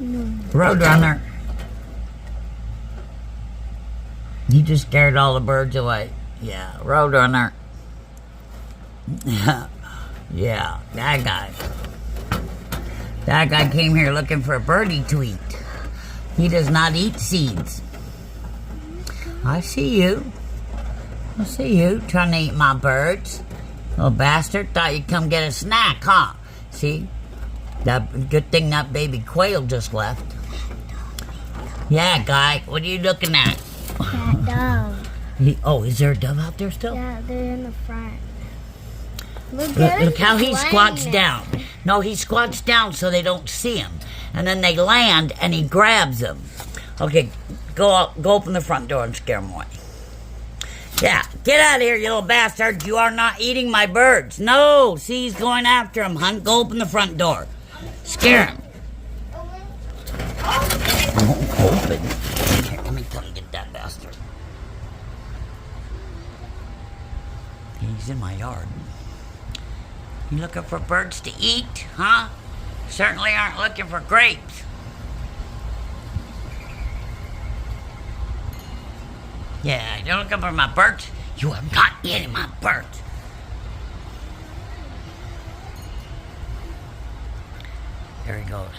No. Roadrunner. You just scared all the birds away. Yeah, Roadrunner. Yeah, that guy. That guy came here looking for a birdie to eat. He does not eat seeds. I see you. I see you trying to eat my birds. Little bastard, thought you'd come get a snack, huh? See? That good thing that baby quail just left. Yeah, guy, what are you looking at? That dove. Oh, is there a dove out there still? Yeah, they're in the front. Look how he squats down. No, he squats down so they don't see him. And then they land and he grabs them. Okay, go open the front door and scare them away. Yeah, get out of here, you little bastard. You are not eating my birds. No, see, he's going after him, hun. Go open the front door. Scare him. Open. Here, let me come get that bastard. He's in my yard. You looking for birds to eat, huh? Certainly aren't looking for grapes. Yeah, you're looking for my birds? You are not eating my birds. There he goes.